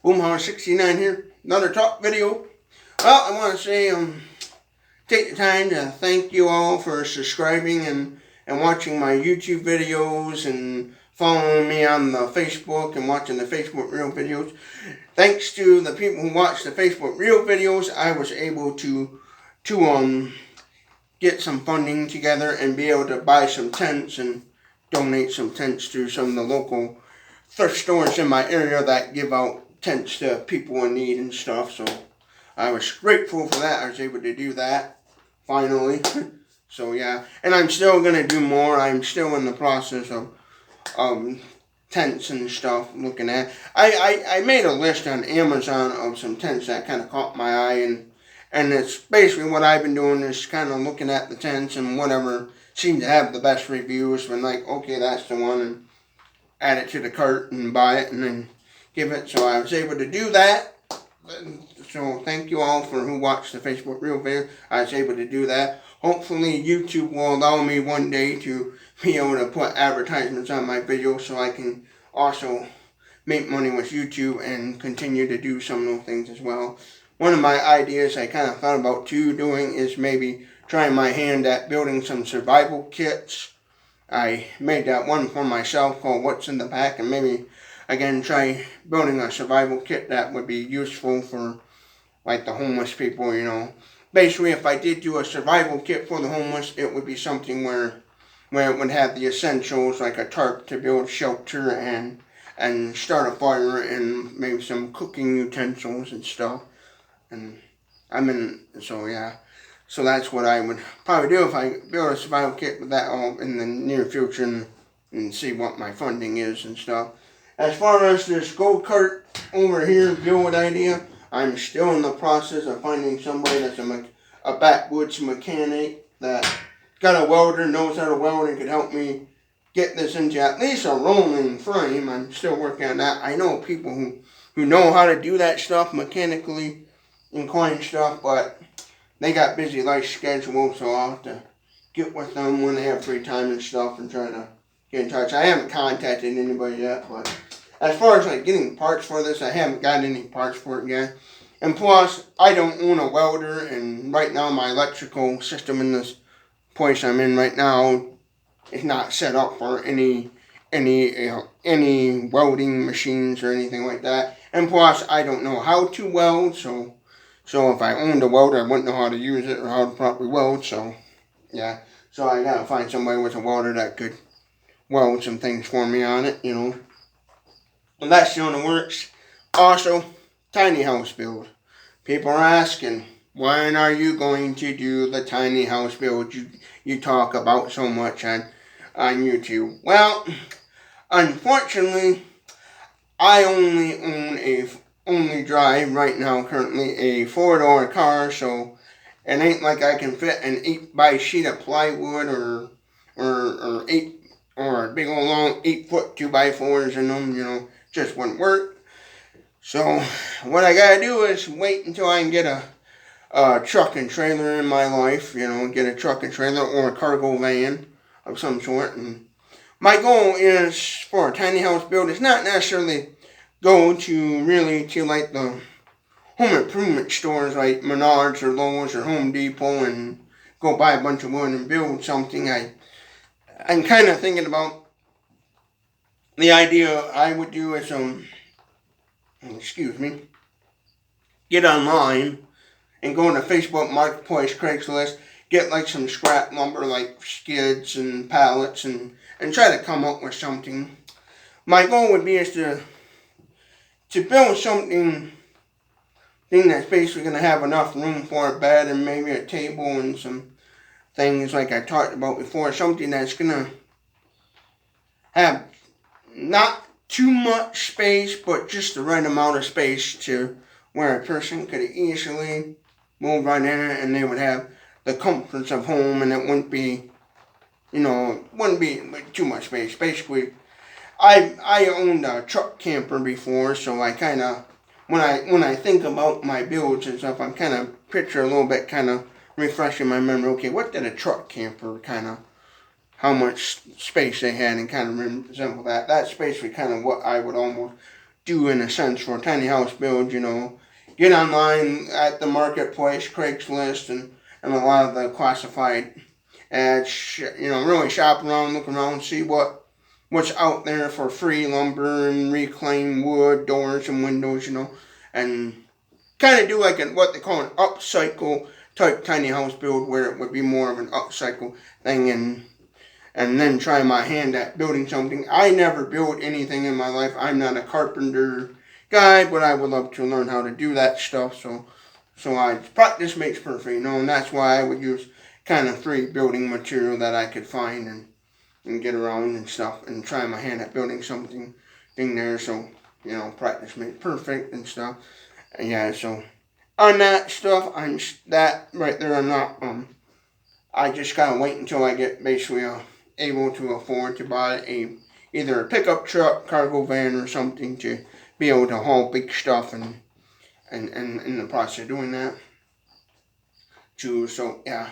Boomhouse69 here, another talk video. Well, I want to say, take the time to thank you all for subscribing and watching my YouTube videos and following me on the Facebook and watching the Facebook Reel videos. Thanks to the people who watch the Facebook Reel videos, I was able to get some funding together and be able to buy some tents and donate some tents to some of the local thrift stores in my area that give out tents to people in need and stuff. So I was grateful for that. I was able to do that finally. So yeah, and I'm still gonna do more. I'm still in the process of tents and stuff looking at. I made a list on Amazon of some tents that kind of caught my eye, and it's basically what I've been doing is kind of looking at the tents and whatever seemed to have the best reviews, and like, okay, that's the one, and add it to the cart and buy it and then give it. So I was able to do that. So thank you all for who watched the Facebook Reel video. I was able to do that. Hopefully YouTube will allow me one day to be able to put advertisements on my videos so I can also make money with YouTube and continue to do some of those things as well. One of my ideas I kind of thought about too doing is maybe trying my hand at building some survival kits. I made that one for myself called What's in the Pack, and maybe again try building a survival kit that would be useful for like the homeless people, you know. Basically, if I did do a survival kit for the homeless, it would be something where it would have the essentials like a tarp to build shelter and start a fire and maybe some cooking utensils and stuff. And so yeah. So that's what I would probably do if I build a survival kit with that all in the near future and see what my funding is and stuff. As far as this gold cart over here build idea, I'm still in the process of finding somebody that's a backwoods mechanic that got a welder, knows how to weld, and could help me get this into at least a rolling frame. I'm still working on that. I know people who know how to do that stuff, mechanically inclined stuff, but they got busy life schedules, so I'll have to get with them when they have free time and stuff and try to get in touch. I haven't contacted anybody yet, but as far as like getting parts for this, I haven't got any parts for it yet. And plus, I don't own a welder, and right now my electrical system in this place I'm in right now is not set up for any welding machines or anything like that. And plus, I don't know how to weld, so if I owned a welder, I wouldn't know how to use it or how to properly weld, so yeah. So I gotta find somebody with a welder that could weld some things for me on it, you know. And that's still in the works. Also, tiny house build. People are asking, when are you going to do the tiny house build you talk about so much on YouTube? Well, unfortunately, I only drive right now currently a 4-door car, so it ain't like I can fit an 8x sheet of plywood or a big old long 8-foot 2x4s in them, you know, just wouldn't work. So what I gotta do is wait until I can get a truck and trailer in my life, you know, get a truck and trailer or a cargo van of some sort. And my goal is for a tiny house build is not necessarily go to like the home improvement stores like Menards or Lowe's or Home Depot and go buy a bunch of wood and build something. I'm kind of thinking about the idea I would do is get online and go into Facebook Marketplace, Craigslist, get like some scrap lumber like skids and pallets and try to come up with something. My goal would be is to build something that's basically going to have enough room for a bed and maybe a table and some things like I talked about before. Something that's going to have not too much space, but just the right amount of space to where a person could easily move right in it and they would have the comforts of home, and it wouldn't be, like too much space. Basically, I owned a truck camper before, so I kind of, when I think about my builds and stuff, I'm kind of picture a little bit, kind of refreshing my memory. Okay, what did a truck camper kind of, how much space they had, and kind of resemble that. That space was kind of what I would almost do in a sense for a tiny house build, get online at the marketplace, Craigslist, and a lot of the classified ads, really shop around, look around, see what's out there for free lumber and reclaimed wood, doors and windows, and kind of do like what they call an upcycle type tiny house build where it would be more of an upcycle thing and then try my hand at building something. I never built anything in my life. I'm not a carpenter guy, but I would love to learn how to do that stuff. So I practice makes perfect, and that's why I would use kind of free building material that I could find and get around and stuff and try my hand at building something there. So, practice makes perfect and stuff. And yeah, so on that stuff, that right there, I'm not, I just gotta wait until I get basically able to afford to buy either a pickup truck, cargo van, or something to be able to haul big stuff and in the process of doing that too. So yeah,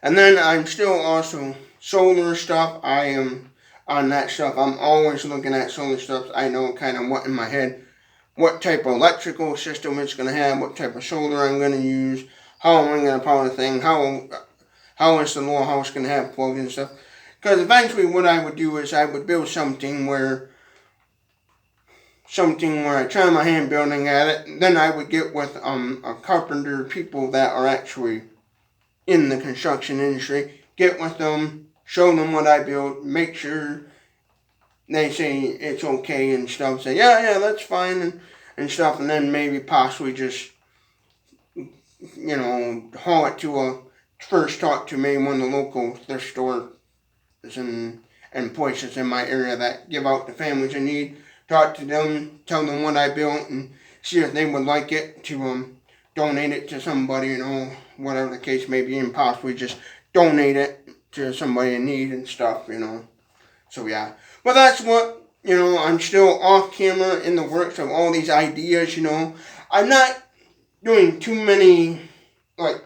and then I'm still also solar stuff. I am on that stuff. I'm always looking at solar stuff. I know kind of what in my head, what type of electrical system it's going to have, what type of solar I'm going to use, how am I going to power the thing, how is the little house going to have plugs and stuff. Because eventually what I would do is I would build something where I try my hand building at it. Then I would get with a carpenter, people that are actually in the construction industry, get with them, show them what I build, make sure they say it's okay and stuff, say yeah that's fine and stuff, and then maybe possibly just haul it to first talk to maybe one of the local thrift stores and places in my area that give out to families in need. Talk to them, tell them what I built, and see if they would like it to donate it to somebody, whatever the case may be, and possibly just donate it to somebody in need and stuff, So yeah, but that's what, I'm still off camera in the works of all these ideas, I'm not doing too many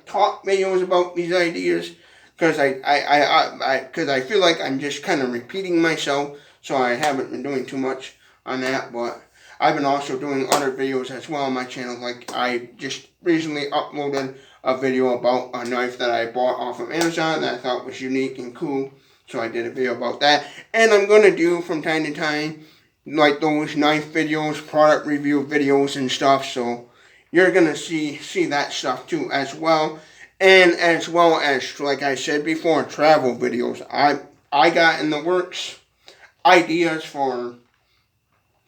talk videos about these ideas because I feel like I'm just kind of repeating myself, so I haven't been doing too much on that. But I've been also doing other videos as well on my channel. Like I just recently uploaded a video about a knife that I bought off of Amazon that I thought was unique and cool, so I did a video about that. And I'm gonna do from time to time like those knife videos, product review videos and stuff. So you're gonna see that stuff too as well. And as well as, like I said before, travel videos. I got in the works ideas for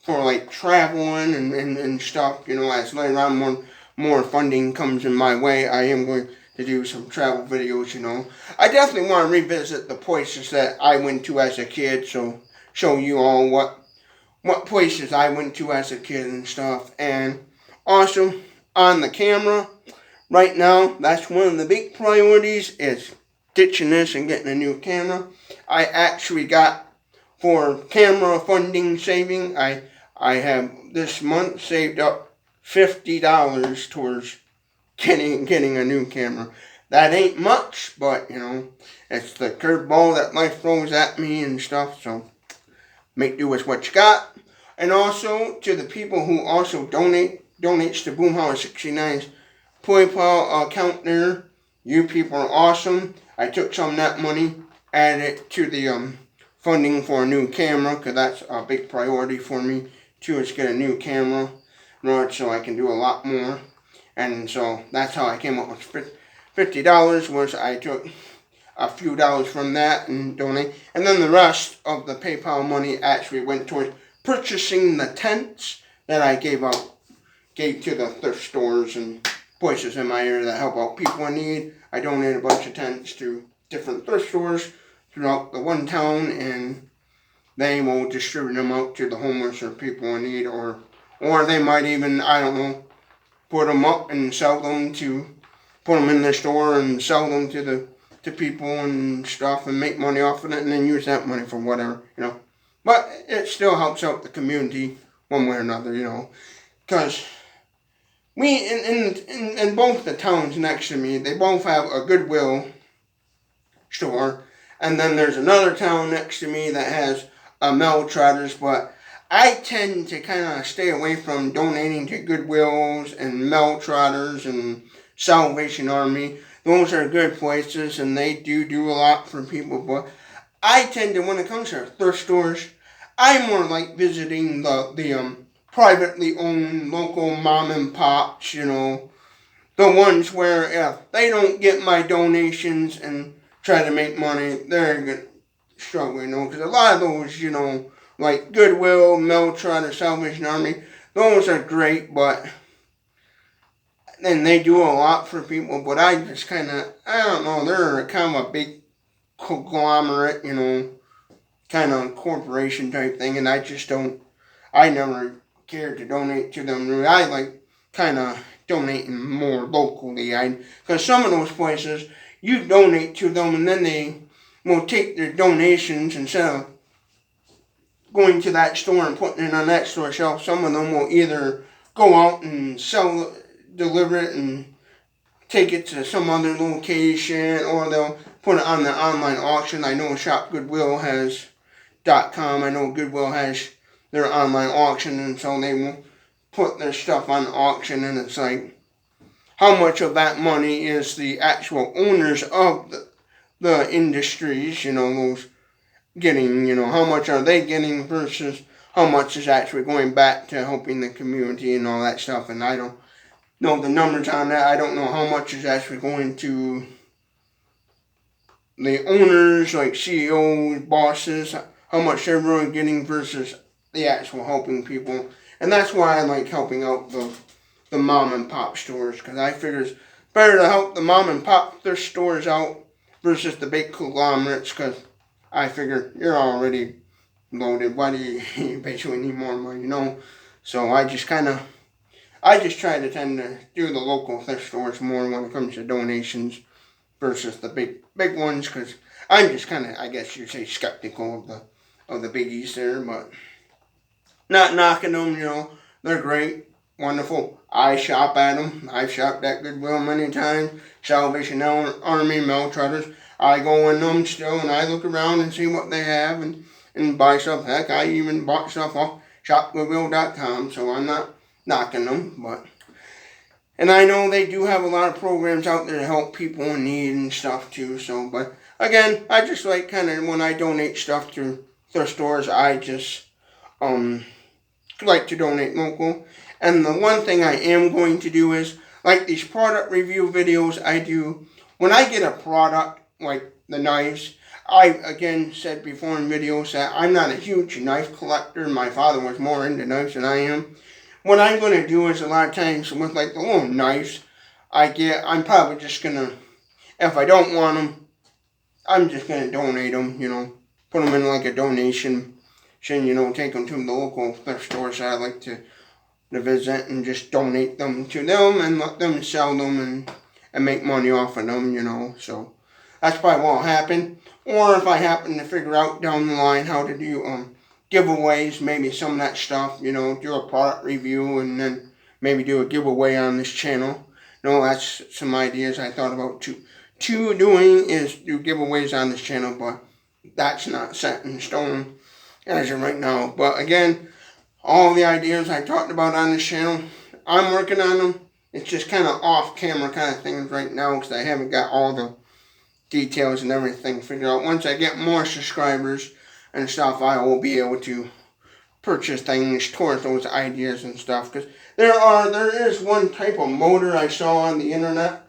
like traveling and stuff, as later on more funding comes in my way, I am going to do some travel videos, I definitely want to revisit the places that I went to as a kid, so show you all what places I went to as a kid and stuff. And also on the camera, right now, that's one of the big priorities is ditching this and getting a new camera. I actually got, for camera funding saving, I have this month saved up $50 towards getting a new camera. That ain't much, but it's the curveball that life throws at me and stuff, so make do with what you got. And also to the people who also donates to Boomhauer69's PayPal account there. You people are awesome. I took some of that money, added it to the funding for a new camera, because that's a big priority for me too, is get a new camera, so I can do a lot more. And so that's how I came up with $50, was I took a few dollars from that and donate. And then the rest of the PayPal money actually went towards purchasing the tents that I gave to the thrift stores and places in my area that help out people in need. I donated a bunch of tents to different thrift stores throughout the one town, and they will distribute them out to the homeless or people in need, or they might even, I don't know, put them up and sell them put them in their store and sell them to people and stuff and make money off of it, and then use that money for whatever, But it still helps out the community one way or another, because we, in both the towns next to me, they both have a Goodwill store, and then there's another town next to me that has a Mel Trotters, but I tend to kind of stay away from donating to Goodwills and Mail Trotters and Salvation Army. Those are good places and they do a lot for people, but I tend to, when it comes to thrift stores, I more like visiting the privately owned local mom and pops, the ones where if they don't get my donations and try to make money, they're going to struggle, because a lot of those, like Goodwill, Meltron, or Salvation Army, those are great, but then they do a lot for people, but I just I don't know, they're kind of a big conglomerate, kind of corporation type thing, and I never cared to donate to them. I like kind of donating more locally, because some of those places, you donate to them, and then they will take their donations instead of going to that store and putting it on that store shelf. Some of them will either go out and deliver it and take it to some other location, or they'll put it on the online auction. I know Shop Goodwill has .com. I know Goodwill has their online auction, and so they will put their stuff on auction, and it's like, how much of that money is the actual owners of the industries, those getting, how much are they getting versus how much is actually going back to helping the community and all that stuff. And I don't know the numbers on that. I don't know how much is actually going to the owners, like CEOs, bosses, how much they're really getting versus the actual helping people. And that's why I like helping out the mom and pop stores, because I figure it's better to help the mom and pop their stores out versus the big conglomerates, because I figure you're already loaded. Why do you basically need more money, So I just try to tend to do the local thrift stores more when it comes to donations versus the big ones, because I'm just I guess you'd say, skeptical of the biggies there, but not knocking them, they're great, wonderful. I shop at them. I've shopped at Goodwill many times, Salvation Army, Mail Trotters. I go in them still, and I look around and see what they have and buy stuff. Heck, I even bought stuff off shopgoodwill.com, so I'm not knocking them, and I know they do have a lot of programs out there to help people in need and stuff too, so, but again, I just like when I donate stuff to thrift stores, I just, like to donate local. And the one thing I am going to do is, like these product review videos I do, when I get a product, like the knives, I again said before in videos that I'm not a huge knife collector. My father was more into knives than I am. What I'm going to do is, a lot of times with like the little knives I'm probably just going to, if I don't want them, I'm just going to donate them, put them in like a donation, take them to the local thrift stores that I like to visit, and just donate them to them and let them sell them and make money off of them, so that's probably what will happen. Or if I happen to figure out down the line how to do giveaways, maybe some of that stuff, do a product review and then maybe do a giveaway on this channel. That's some ideas I thought about doing, is do giveaways on this channel, but that's not set in stone as of right now. But again, all the ideas I talked about on this channel, I'm working on them. It's just kind of off camera kind of things right now, because I haven't got all the details and everything figured out. Once I get more subscribers and stuff, I will be able to purchase things towards those ideas and stuff, because there is one type of motor I saw on the internet.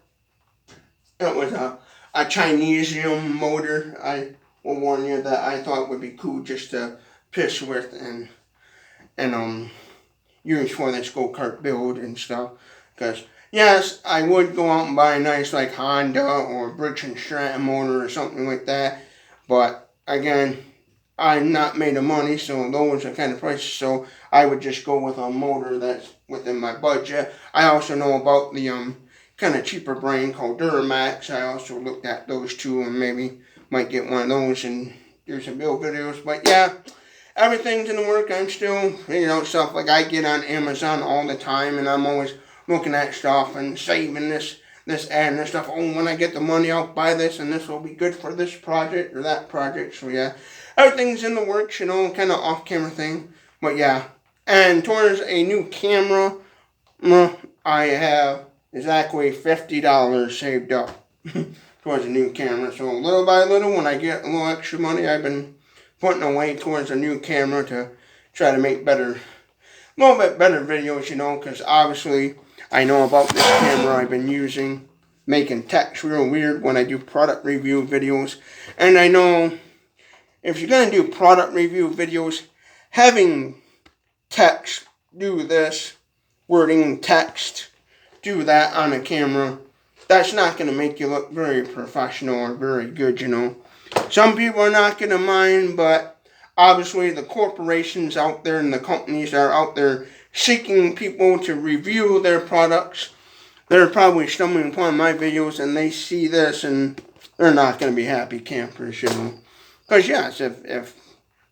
It was a Chinese motor. I will warn you that I thought would be cool just to piss with and use for this go-kart build and stuff. Because yes, I would go out and buy a nice like Honda or Briggs & Stratton motor or something like that, but again, I'm not made of money, so those are kind of prices, so I would just go with a motor that's within my budget. I also know about the kind of cheaper brand called Duramax. I also looked at those too, and maybe might get one of those and do some build videos. But yeah, everything's in the work. I'm still figuring out stuff. Like, I get on Amazon all the time, and I'm always looking at stuff and saving this ad and this stuff. Oh, when I get the money, I'll buy this, and this will be good for this project or that project. So yeah, everything's in the works, kind of off-camera thing. But yeah, and towards a new camera, I have exactly $50 saved up towards a new camera. So little by little, when I get a little extra money, I've been putting away towards a new camera to try to make a little bit better videos, because obviously I know about this camera I've been using, making text real weird when I do product review videos. And I know if you're going to do product review videos, having text, do this, wording, text, do that on a camera, that's not going to make you look very professional or very good, Some people are not going to mind, but obviously the corporations out there and the companies that are out there seeking people to review their products, they're probably stumbling upon my videos and they see this and they're not going to be happy campers, Because yes, if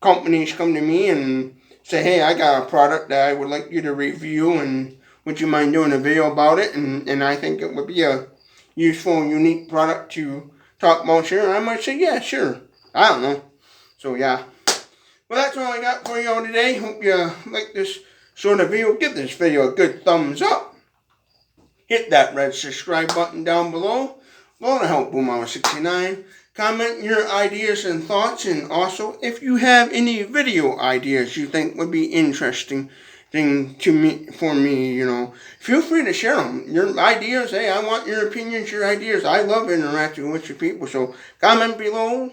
companies come to me and say, hey, I got a product that I would like you to review, and would you mind doing a video about it? And I think it would be a useful, unique product to talk about, sure. I might say, yeah, sure. I don't know. So yeah. Well, that's all I got for you all today. Hope you like this sort of video. Give this video a good thumbs up. Hit that red subscribe button down below. Blow to help Boom69. Comment your ideas and thoughts, and also if you have any video ideas you think would be interesting for me, feel free to share them. Your ideas, hey, I want your opinions, your ideas. I love interacting with your people, so comment below,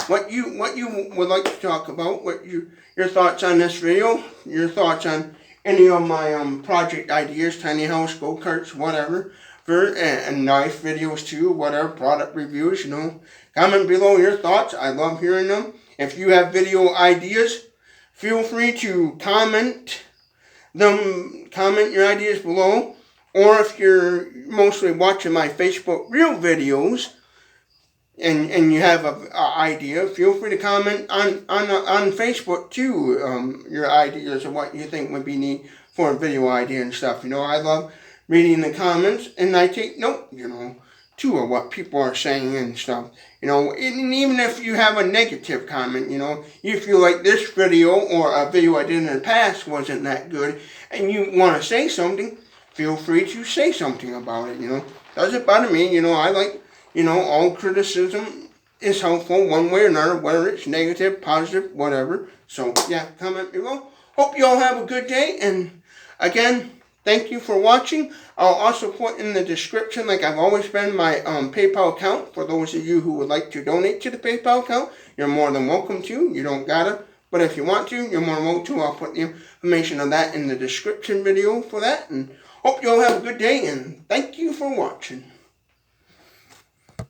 what you would like to talk about, what your thoughts on this video, your thoughts on any of my project ideas, tiny house, go-karts, whatever. And knife videos too, whatever, product reviews, Comment below your thoughts. I love hearing them. If you have video ideas, feel free to comment your ideas below. Or if you're mostly watching my Facebook Reel videos and you have an idea, feel free to comment on Facebook too, your ideas of what you think would be neat for a video idea and stuff. I love reading the comments, and I take note, too, of what people are saying and stuff. And even if you have a negative comment, you feel like this video or a video I did in the past wasn't that good, and you want to say something, feel free to say something about it, Doesn't bother me, I like, all criticism is helpful one way or another, whether it's negative, positive, whatever. So, yeah, comment below. Hope you all have a good day, and again, thank you for watching. I'll also put in the description, like I've always been, my PayPal account. For those of you who would like to donate to the PayPal account, you're more than welcome to. You don't gotta. But if you want to, you're more than welcome to. I'll put the information of that in the description video for that. And hope you all have a good day, and thank you for watching.